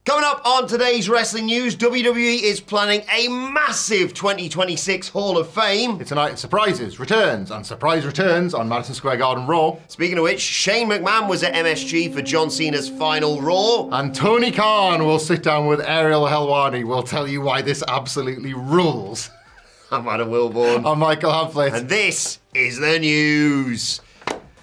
Coming up on today's wrestling news, WWE is planning a massive 2026 Hall of Fame. It's a night of surprises, returns, and surprise returns on Madison Square Garden Raw. Speaking of which, Shane McMahon was at MSG for John Cena's final Raw. And Tony Khan will sit down with Ariel Helwani. We'll tell you why this absolutely rules. I'm Adam Wilborn. I'm Michael Hamflett. And this is the news.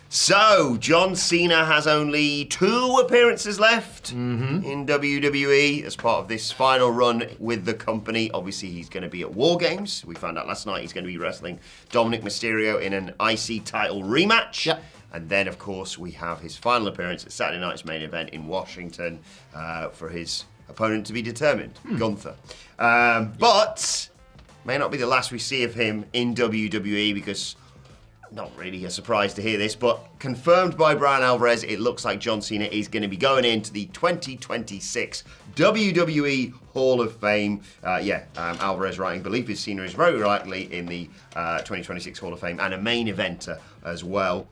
So, John Cena has only 2 appearances left in WWE as part of this final run with the company. Obviously, he's going to be at War Games. We found out last night he's going to be wrestling Dominic Mysterio in an IC title rematch. Yep. And then, of course, we have his final appearance at Saturday night's main event in Washington for his opponent to be determined, Gunther. But may not be the last we see of him in WWE because... not really a surprise to hear this, but confirmed by Brian Alvarez, it looks like John Cena is going to be going into the 2026 WWE Hall of Fame. Alvarez writing, believe his Cena is very likely in the 2026 Hall of Fame and a main eventer as well.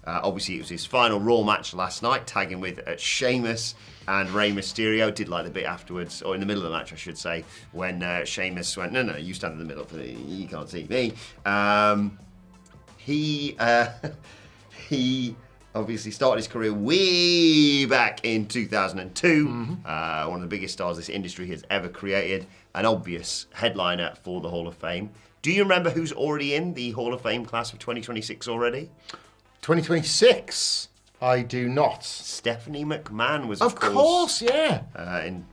Obviously, it was his final Raw match last night, tagging with Sheamus and Rey Mysterio. Did like the bit afterwards, or in the middle of the match, I should say, when Sheamus went, no, you stand in the middle, you can't see me. He obviously started his career way back in 2002. One of the biggest stars this industry has ever created. An obvious headliner for the Hall of Fame. Do you remember who's already in the Hall of Fame class of 2026 already? 2026? I do not. Stephanie McMahon was, of course, yeah.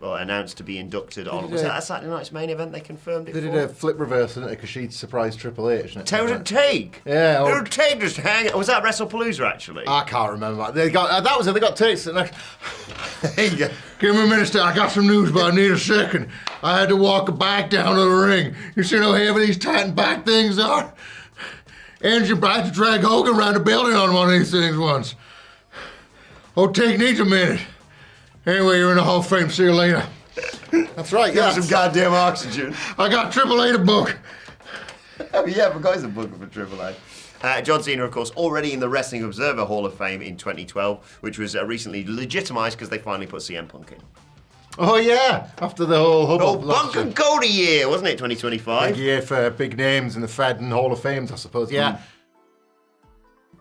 Announced to be inducted on. Was that a Saturday night's main event they confirmed it They for? did a flip reverse, didn't they? Because she'd surprised Triple H. How did it take? Yeah. How did it take just hang? Was that WrestlePalooza actually? I can't remember. They got that was it. They got takes. There you go. Give me a minute, I got some news, but I need a second. I had to walk back down to the ring. You see how heavy these tightened back things are? Engine tried to drag Hogan around the building on one of these things once. Oh, take needs a minute. Anyway, you're in the Hall of Fame. See you later. That's right. Give me some goddamn oxygen. I got Triple H a book. Oh yeah, I forgot he's a booker for Triple H. John Cena, of course, already in the Wrestling Observer Hall of Fame in 2012, which was recently legitimised because they finally put CM Punk in. Oh yeah, after the whole hubbub. Punk and Cody year, wasn't it? 2025. Big year for big names in the Fed and Hall of Fames, I suppose. Yeah.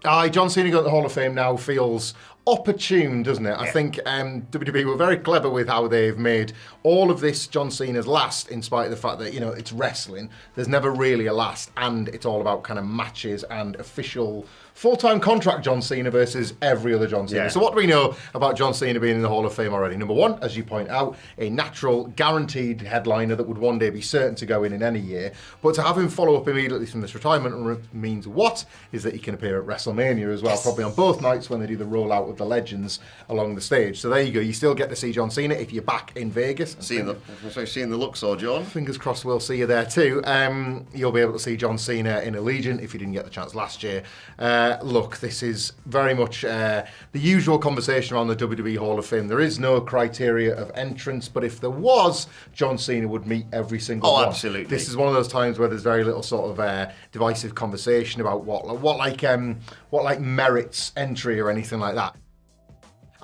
John Cena going to the Hall of Fame now feels opportune, doesn't it? Yeah. I think WWE were very clever with how they've made all of this John Cena's last, in spite of the fact that, it's wrestling. There's never really a last, and it's all about kind of matches and official full-time contract John Cena versus every other John Cena. Yeah. So what do we know about John Cena being in the Hall of Fame already? Number one, as you point out, a natural, guaranteed headliner that would one day be certain to go in any year. But to have him follow up immediately from this retirement means what? Is that he can appear at WrestleMania as well, probably on both nights when they do the rollout of the legends along the stage. So there you go. You still get to see John Cena if you're back in Vegas. Seeing the Luxor, John. Fingers crossed we'll see you there too. You'll be able to see John Cena in Allegiant if you didn't get the chance last year. Look, this is very much the usual conversation around the WWE Hall of Fame. There is no criteria of entrance, but if there was, John Cena would meet every single one. Absolutely. This is one of those times where there's very little sort of divisive conversation about what merits entry or anything like that.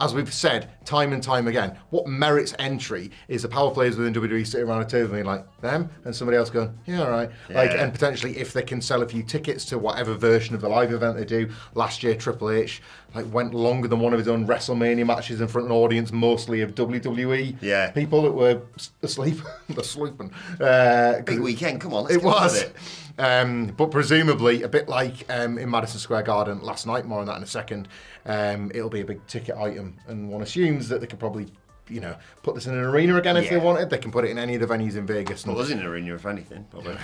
As we've said time and time again, what merits entry is the power players within WWE sitting around a table being like, them? And somebody else going, yeah, all right. Yeah. And potentially if they can sell a few tickets to whatever version of the live event they do. Last year, Triple H went longer than one of his own WrestleMania matches in front of an audience, mostly of WWE people that were asleep. They're sleeping. Big weekend, come on, let's it get on was. with it. But presumably, a bit like in Madison Square Garden last night, more on that in a second, it'll be a big ticket item. And one assumes that they could probably, put this in an arena again if they wanted. They can put it in any of the venues in Vegas. Well, there's in an arena, if anything, probably.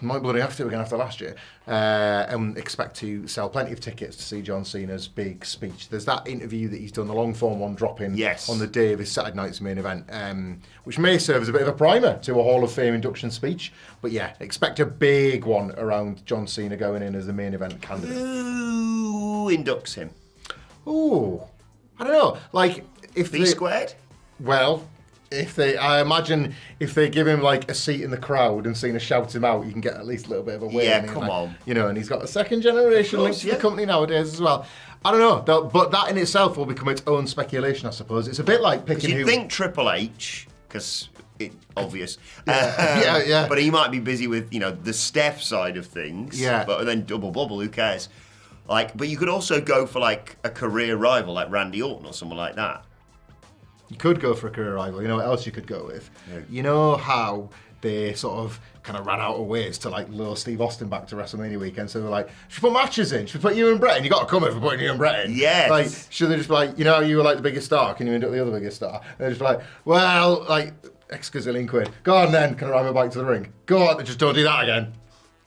Might bloody have to again after last year. And expect to sell plenty of tickets to see John Cena's big speech. There's that interview that he's done, the long form one, dropping on the day of his Saturday night's main event, which may serve as a bit of a primer to a Hall of Fame induction speech. But yeah, expect a big one around John Cena going in as the main event candidate. Who inducts him? Ooh, I don't know. If B squared? Well, I imagine if they give him like a seat in the crowd and Cena shouts him out, you can get at least a little bit of a win. Yeah, come on. You know, and he's got a second generation link to the company nowadays as well. I don't know, but that in itself will become its own speculation, I suppose. It's a bit like picking You think Triple H, because it's obvious. Yeah. But he might be busy with, the Steph side of things. Yeah. But then double bubble, who cares? But you could also go for like a career rival, like Randy Orton or someone like that. You could go for a career rival. You know what else you could go with? Yeah. You know how they sort of kind of ran out of ways to like lure Steve Austin back to WrestleMania weekend. So they're like, should we put matches in? Should we put you and Brett in? You got to come in for putting you and Brett in. Yes. Like, should they just be like, you were like the biggest star. Can you end up the other biggest star? And they're just be like, well, like X gazillion quid. Go on then. Can I ride my bike to the ring? Go on. Just don't do that again.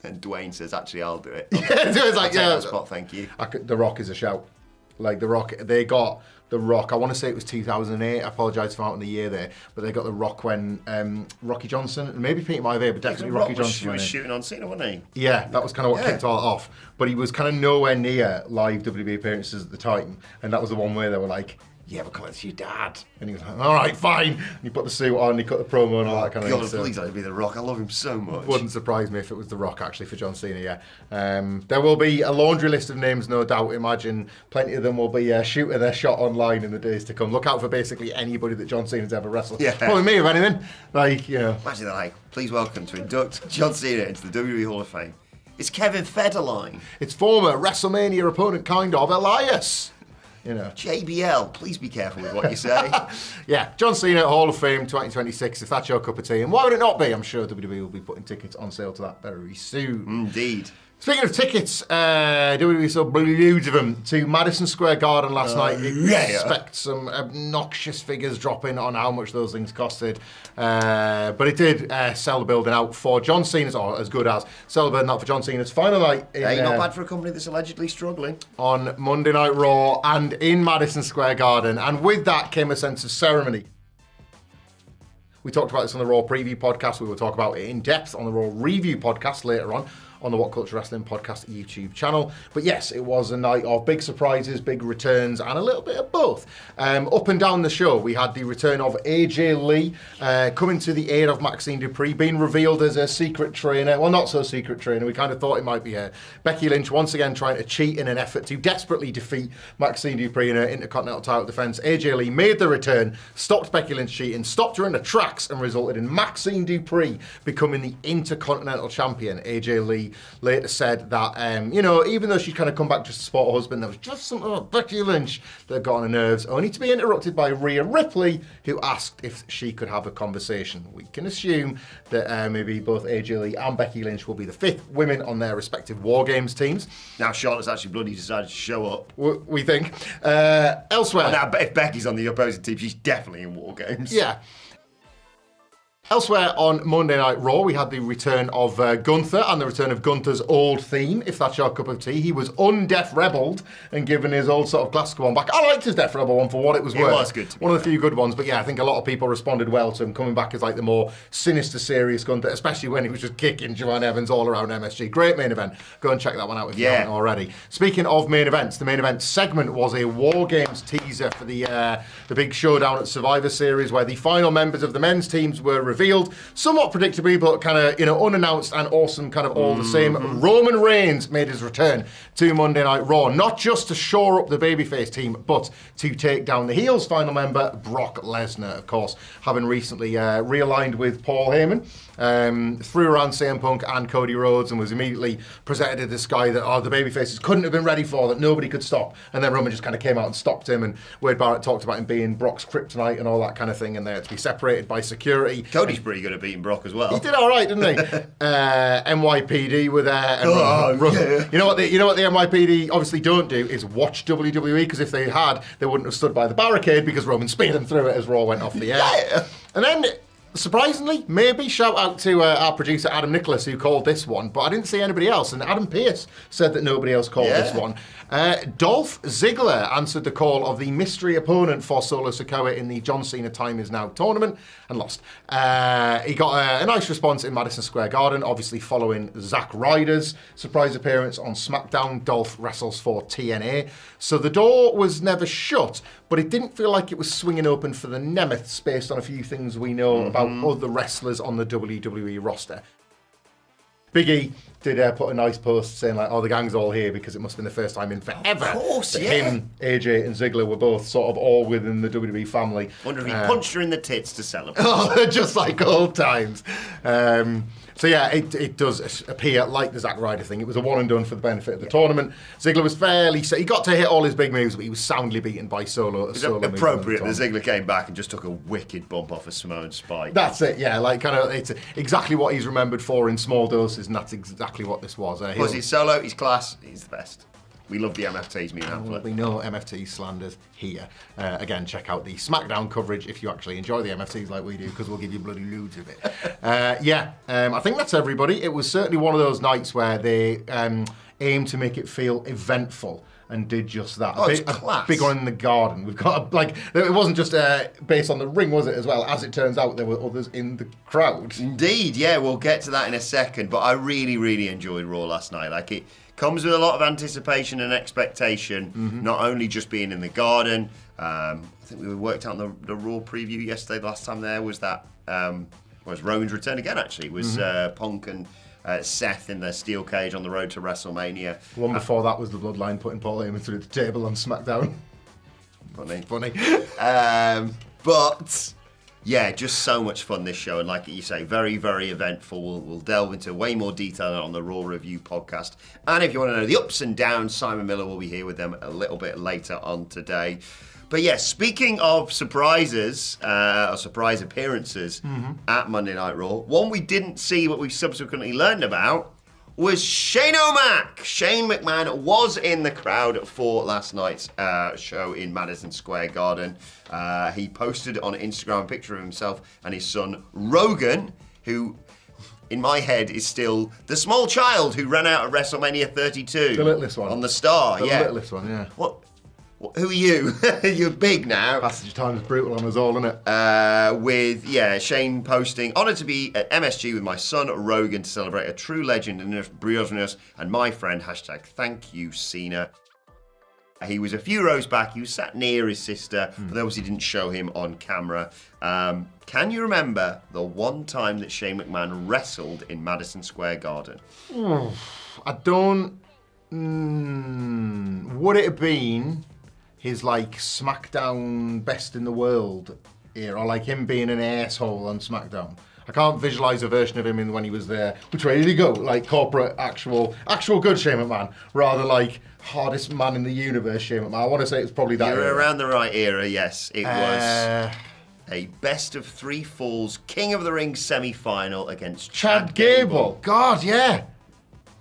And Dwayne says, actually, I'll do it. Yeah, it's like, I'll take that spot, thank you. The Rock is a shout. Like The Rock, they got The Rock. I want to say it was 2008. I apologise for out in the year there, but they got The Rock when Rocky Johnson, maybe Peter Maivia, but definitely Rocky Johnson. He was shooting on Cena, wasn't he? Yeah, that was kind of what kicked all off. But he was kind of nowhere near live WWE appearances at the time, and that was the one where they were like, "Yeah, but come on, it's your dad," and he was like, "All right, fine." And he put the suit on, he cut the promo and all that kind of thing. thing. Please let it be The Rock. I love him so much. Wouldn't surprise me if it was The Rock actually for John Cena. Yeah, there will be a laundry list of names, no doubt. Imagine plenty of them will be shooting their shot online in the days to come. Look out for basically anybody that John Cena's ever wrestled. Yeah, probably me if anything. Imagine they're like, please welcome to induct John Cena into the WWE Hall of Fame. It's Kevin Federline. It's former WrestleMania opponent, kind of, Elias. JBL, please be careful with what you say. Yeah, John Cena, Hall of Fame 2026, if that's your cup of tea. And why would it not be? I'm sure WWE will be putting tickets on sale to that very soon. Indeed. Speaking of tickets, WWE sold loads of them to Madison Square Garden last night. Expect some obnoxious figures dropping on how much those things costed. But it did sell the building out for John Cena's, or as good as, sell the building out for John Cena's final night. Not bad for a company that's allegedly struggling. On Monday Night Raw and in Madison Square Garden. And with that came a sense of ceremony. We talked about this on the Raw Preview podcast. We will talk about it in depth on the Raw Review podcast later on the WhatCulture Wrestling podcast YouTube channel. But yes, it was a night of big surprises, big returns, and a little bit of both. Up and down the show, we had the return of AJ Lee coming to the aid of Maxine Dupree, being revealed as a secret trainer. Well, not so secret trainer. We kind of thought it might be her. Becky Lynch once again trying to cheat in an effort to desperately defeat Maxine Dupree in her Intercontinental title defense. AJ Lee made the return, stopped Becky Lynch cheating, stopped her in the tracks, and resulted in Maxine Dupree becoming the Intercontinental Champion. AJ Lee later said that, even though she'd kind of come back just to support her husband, there was just something about Becky Lynch that got on her nerves, only to be interrupted by Rhea Ripley, who asked if she could have a conversation. We can assume that maybe both AJ Lee and Becky Lynch will be the fifth women on their respective War Games teams. Now Charlotte's actually bloody decided to show up. We think. Elsewhere. Now, if Becky's on the opposing team, she's definitely in War Games. Yeah. Elsewhere on Monday Night Raw, we had the return of Gunther and the return of Gunther's old theme, if that's your cup of tea. He was un-Def Rebelled and given his old sort of classical one back. I liked his Def Rebel one for what it was worth. It was good. One of the few good ones, but yeah, I think a lot of people responded well to him coming back as like the more sinister, serious Gunther, especially when he was just kicking Joanne Evans all around MSG. Great main event. Go and check that one out if you haven't already. Speaking of main events, the main event segment was a War Games teaser for the big showdown at Survivor Series, where the final members of the men's teams were revealed, somewhat predictably, but kind of, unannounced and awesome, kind of all the same. Roman Reigns made his return to Monday Night Raw, not just to shore up the babyface team, but to take down the heels final member, Brock Lesnar, of course, having recently realigned with Paul Heyman. Threw around CM Punk and Cody Rhodes and was immediately presented as this guy that the babyfaces couldn't have been ready for, that nobody could stop. And then Roman just kind of came out and stopped him, and Wade Barrett talked about him being Brock's kryptonite and all that kind of thing, and they had to be separated by security. Cody's pretty good at beating Brock as well. He did all right, didn't he? NYPD were there. And yeah. You know what the NYPD obviously don't do is watch WWE, because if they had, they wouldn't have stood by the barricade, because Roman speared them through it as Raw went off the air. Yeah. And then, surprisingly, maybe shout out to our producer Adam Nicholas, who called this one, but I didn't see anybody else. And Adam Pearce said that nobody else called this one. Dolph Ziggler answered the call of the mystery opponent for Solo Sikoa in the John Cena Time Is Now tournament and lost. He got a nice response in Madison Square Garden, obviously following Zack Ryder's surprise appearance on SmackDown. Dolph wrestles for TNA. So the door was never shut, but it didn't feel like it was swinging open for the Nemeths based on a few things we know about other wrestlers on the WWE roster. Big E did put a nice post saying like, "Oh, the gang's all here because it must have been the first time in forever." Of course, that yeah. Him, AJ, and Ziggler were both sort of all within the WWE family. Wonder if he punched her in the tits to celebrate. Oh, just like old times. So yeah, it does appear like the Zack Ryder thing. It was a one and done for the benefit of the tournament. Ziggler was he got to hit all his big moves, but he was soundly beaten by Solo. It was appropriate that Ziggler came back and just took a wicked bump off of Samoan Spike. That's it, yeah. Like kind of, it's exactly what he's remembered for in small doses, and that's exactly what this was. Plus, he's Solo, he's class, he's the best. We love the MFTs, me and Hamlet. We know MFT slanders here. Again, check out the SmackDown coverage if you actually enjoy the MFTs like we do, because we'll give you bloody loads of it. I think that's everybody. It was certainly one of those nights where they aimed to make it feel eventful and did just that. Oh, it's class. A big one in the garden. We've got it wasn't just based on the ring, was it, as well? As it turns out, there were others in the crowd. Indeed, yeah, we'll get to that in a second, but I really, really enjoyed Raw last night. Like, it comes with a lot of anticipation and expectation, not only just being in the garden. I think we worked out the Raw preview yesterday. The last time there was that was Roman's return again, actually. It was Punk and Seth in their steel cage on the road to WrestleMania. The one before that was the Bloodline putting Paul Heyman through the table on SmackDown. Funny. But yeah, just so much fun this show, and like you say, very, very eventful. We'll delve into way more detail on the Raw Review podcast. And if you want to know the ups and downs, Simon Miller will be here with them a little bit later on today. But yeah, speaking of surprises, or surprise appearances at Monday Night Raw, one we didn't see but we subsequently learned about was Shane O'Mac. Shane McMahon was in the crowd for last night's show in Madison Square Garden. He posted on Instagram a picture of himself and his son Rogan, who in my head is still the small child who ran out at WrestleMania 32. The littlest one. On the star, the yeah. The littlest one, yeah. What? Who are you? You're big now. Passage of time is brutal on us all, isn't it? With Shane posting, honoured to be at MSG with my son Rogan to celebrate a true legend in Briosness and my friend, #thank you Cena. He was a few rows back, he was sat near his sister, but they obviously didn't show him on camera. Can you remember the one time that Shane McMahon wrestled in Madison Square Garden? I don't... would it have been his like SmackDown Best in the World era, or like him being an asshole on SmackDown? I can't visualise a version of him when he was there. Which way did he go? Like corporate, actual good Shane McMahon, rather like hardest man in the universe Shane McMahon. I want to say it's probably that. You're era. around the right era, yes. It was a best of 3 falls King of the Ring semi-final against Chad Gable. God, yeah.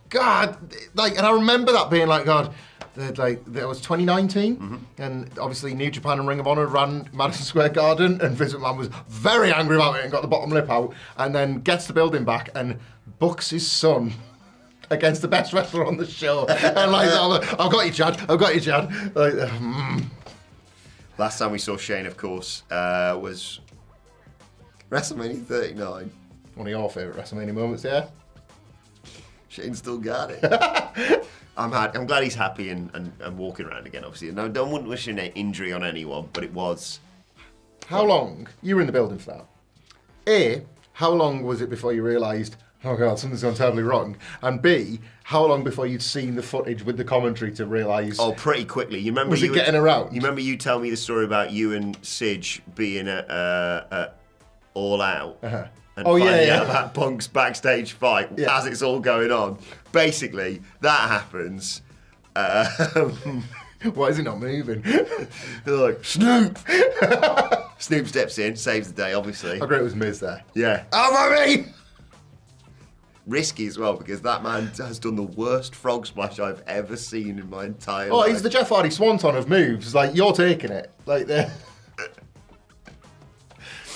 God, like, and I remember that being like, God, that was 2019, and obviously New Japan and Ring of Honor ran Madison Square Garden, and Vince McMahon was very angry about it and got the bottom lip out, and then gets the building back and books his son against the best wrestler on the show, and like, I've got you, Chad. Like, Last time we saw Shane, of course, was WrestleMania 39. One of your favourite WrestleMania moments, yeah? Shane still got it. I'm glad he's happy and walking around again, obviously. No, don't want to wish an injury on anyone, but it was... How long? You were in the building for that. A, how long was it before you realised, oh God, something's gone terribly wrong? And B, how long before you'd seen the footage with the commentary to realise... Oh, pretty quickly. You remember? Was it getting around? You remember you tell me the story about you and Sidge being at All Out? Uh-huh. And finding out about Punk's backstage fight as it's all going on. Basically, that happens. Why is he not moving? They're like, Snoop! Snoop steps in, saves the day, obviously. How great was Miz there? Yeah. Oh, mommy! Risky as well, because that man has done the worst frog splash I've ever seen in my entire life. Oh, he's the Jeff Hardy Swanton of moves. Like, you're taking it. Like, there.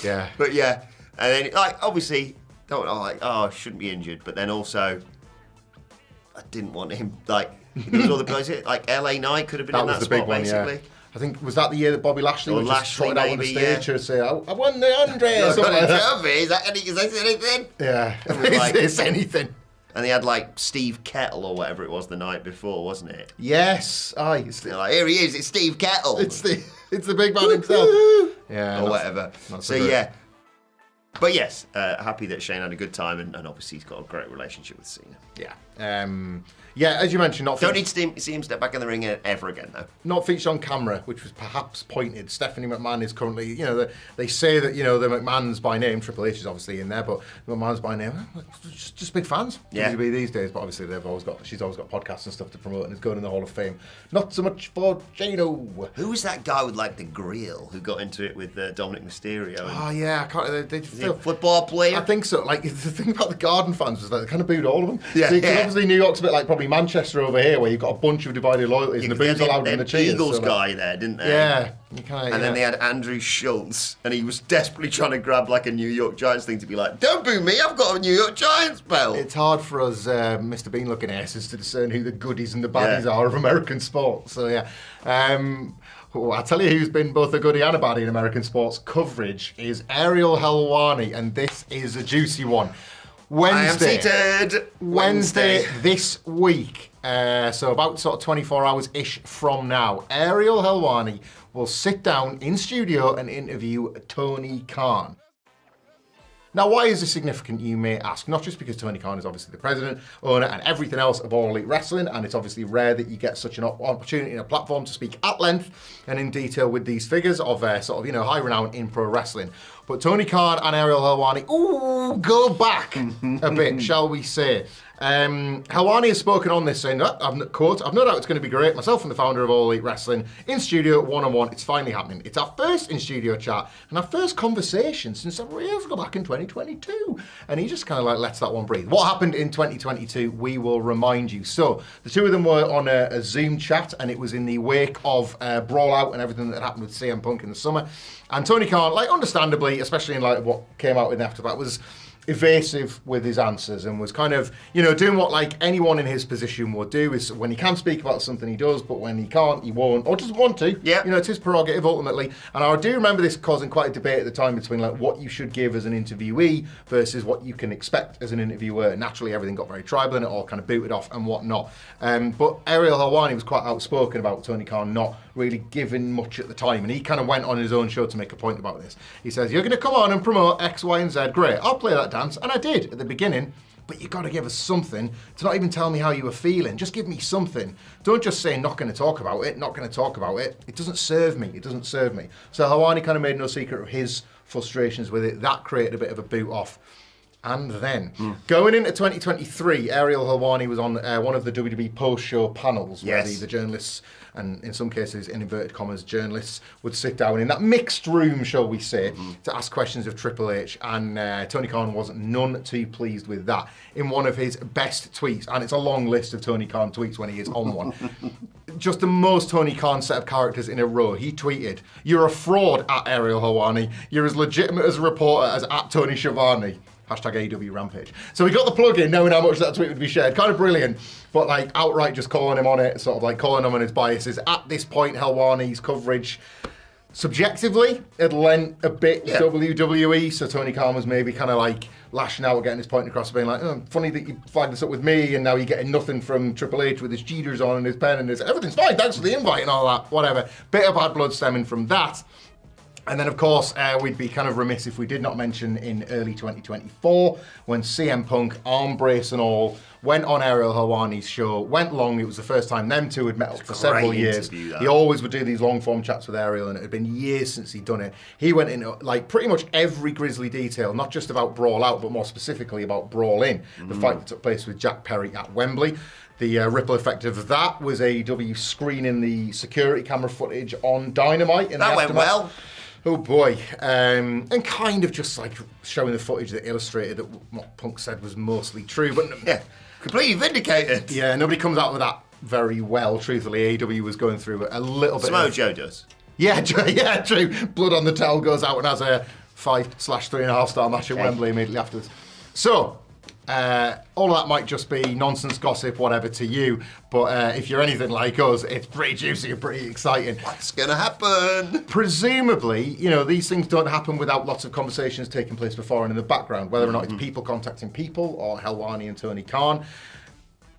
Yeah. But yeah. And then, like, obviously, I shouldn't be injured. But then also, I didn't want him, like, there was all the places, like, LA Knight could have been in that spot, basically. Yeah. I think, was that the year that Bobby Lashley was just trotted out on the stage to say, I won the 100 or something like that? Is that anything? Yeah. Like, Is this anything? and they had like Steve Kettle or whatever it was the night before, wasn't it? Yes. Aye. They're like, here he is, it's Steve Kettle. It's the big man himself. Yeah. Or whatever. So yeah. But yes, happy that Shane had a good time, and obviously he's got a great relationship with Cena. Yeah. Yeah, as you mentioned, Don't need to see him step back in the ring ever again, though. Not featured on camera, which was perhaps pointed. Stephanie McMahon is currently, they say that, the McMahons by name, Triple H is obviously in there, but the McMahons by name, just big fans. Yeah. WWE these days, but obviously she's always got podcasts and stuff to promote and is going in the Hall of Fame. Not so much for Jano. Who was that guy with like the grill who got into it with Dominic Mysterio? Oh yeah, I can't. They Is he a football player? I think so. Like the thing about the Garden fans was that they kind of booed all of them. Yeah, So, obviously New York's a bit like probably Manchester over here, where you've got a bunch of divided loyalties and the boos allowed in the cheers. Eagles guy there, didn't they? Yeah. Then they had Andrew Schultz, and he was desperately trying to grab like a New York Giants thing to be like, "Don't boo me, I've got a New York Giants belt." It's hard for us, Mr. Bean-looking asses, to discern who the goodies and the baddies are of American sports. So yeah. I'll tell you who's been both a goodie and a baddie in American sports coverage is Ariel Helwani, and this is a juicy one. Wednesday this week, so about sort of 24 hours-ish from now, Ariel Helwani will sit down in studio and interview Tony Khan. Now, why is this significant, you may ask? Not just because Tony Khan is obviously the president, owner, and everything else of All Elite Wrestling, and it's obviously rare that you get such an opportunity and a platform to speak at length and in detail with these figures of high renown in pro wrestling. But Tony Khan and Ariel Helwani, go back a bit, shall we say. Helwani has spoken on this saying, quote, "I've no doubt it's going to be great. Myself and the founder of All Elite Wrestling in studio, one-on-one. It's finally happening. It's our first in-studio chat and our first conversation since several years ago, back in 2022. And he just kind of like lets that one breathe. What happened in 2022, we will remind you. So the two of them were on a Zoom chat, and it was in the wake of Brawl Out and everything that happened with CM Punk in the summer. And Tony Khan, like understandably, especially in light of what came out in after that, was evasive with his answers and was kind of, doing what like anyone in his position would do, is when he can speak about something he does, but when he can't, he won't, or doesn't want to. Yeah. It's his prerogative ultimately. And I do remember this causing quite a debate at the time between like what you should give as an interviewee versus what you can expect as an interviewer. Naturally, everything got very tribal and it all kind of booted off and whatnot. But Ariel Helwani was quite outspoken about Tony Khan not really giving much at the time, and he kind of went on his own show to make a point about this. He says, "You're going to come on and promote X, Y, and Z. Great, I'll play that dance," and I did at the beginning. But you got to give us something to not even tell me how you were feeling. Just give me something. Don't just say not going to talk about it. Not going to talk about it. It doesn't serve me. It doesn't serve me. So Helwani kind of made no secret of his frustrations with it. That created a bit of a boot off. And then, going into 2023, Ariel Helwani was on one of the WWE post-show panels where the journalists, and in some cases, in inverted commas, journalists, would sit down in that mixed room, shall we say, to ask questions of Triple H. And Tony Khan wasn't none too pleased with that. In one of his best tweets, and it's a long list of Tony Khan tweets when he is on one, just the most Tony Khan set of characters in a row. He tweeted, "You're a fraud at Ariel Helwani. You're as legitimate as a reporter as at Tony Schiavone." Hashtag AEW Rampage. So we got the plug in, knowing how much that tweet would be shared. Kind of brilliant, but like outright just calling him on it, sort of like calling him on his biases. At this point, Helwani's coverage, subjectively, had lent a bit WWE, so Tony Khan was maybe kind of like lashing out, getting his point across, being like, funny that you flagged this up with me, and now you're getting nothing from Triple H with his cheaters on and his pen and his, everything's fine, thanks for the invite and all that, whatever. Bit of bad blood stemming from that. And then, of course, we'd be kind of remiss if we did not mention in early 2024 when CM Punk, arm brace and all, went on Ariel Helwani's show, went long. It was the first time them two had met up for several years. He always would do these long-form chats with Ariel, and it had been years since he'd done it. He went into like pretty much every grisly detail, not just about Brawl Out, but more specifically about Brawl In, the fight that took place with Jack Perry at Wembley. The ripple effect of that was AEW screening the security camera footage on Dynamite. That went well. Oh boy, and kind of just like showing the footage that illustrated that what Punk said was mostly true, but completely vindicated. Yeah, nobody comes out with that very well. Truthfully, AEW was going through a little bit. Samoa Joe does. Yeah, true. Blood on the Towel goes out and has a 5/3.5 star match at Wembley immediately afterwards. So, All of that might just be nonsense, gossip, whatever to you, but if you're anything like us, it's pretty juicy and pretty exciting. What's going to happen? Presumably, these things don't happen without lots of conversations taking place before and in the background, whether or not it's people contacting people or Helwani and Tony Khan.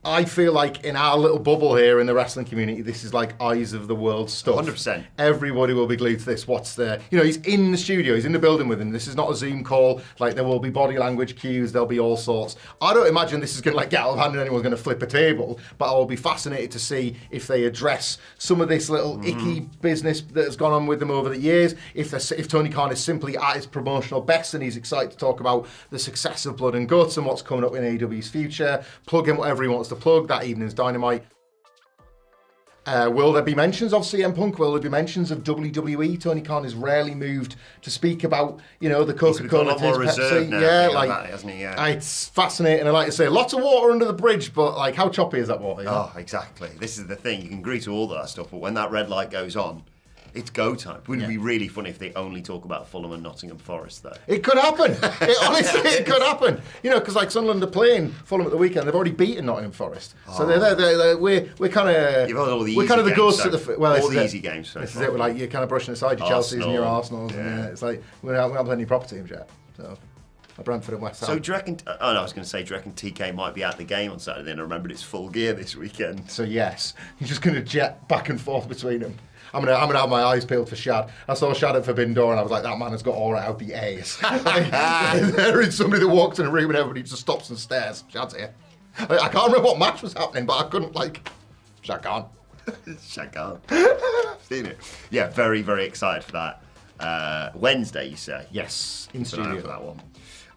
I feel like in our little bubble here in the wrestling community, this is like eyes of the world stuff. 100%. Everybody will be glued to this. What's the... he's in the studio, he's in the building with him. This is not a Zoom call. Like, there will be body language cues, there'll be all sorts. I don't imagine this is going to get out of hand and anyone's going to flip a table, but I will be fascinated to see if they address some of this little icky business that has gone on with them over the years. If Tony Khan is simply at his promotional best and he's excited to talk about the success of Blood and Guts and what's coming up in AEW's future, plug in whatever he wants to plug, that evening's Dynamite. Will there be mentions of CM Punk? Will there be mentions of WWE? Tony Khan is rarely moved to speak about, the Coca-Cola, Pepsi. Hasn't he? It's fascinating. I like to say, lots of water under the bridge, but like, how choppy is that water? Oh, exactly. This is the thing. You can agree to all that stuff, but when that red light goes on, it's go time. Wouldn't it be really funny if they only talk about Fulham and Nottingham Forest, though? It could happen. It could happen. Because like Sunderland are playing Fulham at the weekend. They've already beaten Nottingham Forest, so we're kind of the ghosts of the all the easy games. This is it. We're like, you're kind of brushing aside your Chelseas and your Arsenals. Yeah. And it's like we haven't played any proper teams yet. So. Brentford and West Ham. So do you reckon... Oh, no, I was going to say, do you reckon TK might be at the game on Saturday and I remembered it's full gear this weekend? So yes, he's just going to jet back and forth between them. I'm gonna have my eyes peeled for Shad. I saw Shad at Forbidden Door and I was like, that man has got all right out the A's. There is somebody that walks in a room and everybody just stops and stares. Shad's here. I can't remember what match was happening, but I couldn't Shad Khan. Shad Khan. Seen it. Yeah, very, very excited for that. Wednesday, you say? Yes, in studio for that one.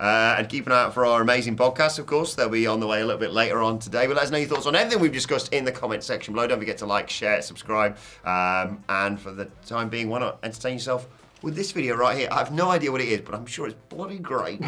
And keep an eye out for our amazing podcast, of course. They'll be on the way a little bit later on today. But let us know your thoughts on everything we've discussed in the comment section below. Don't forget to like, share, subscribe. And for the time being, why not entertain yourself with this video right here? I have no idea what it is, but I'm sure it's bloody great.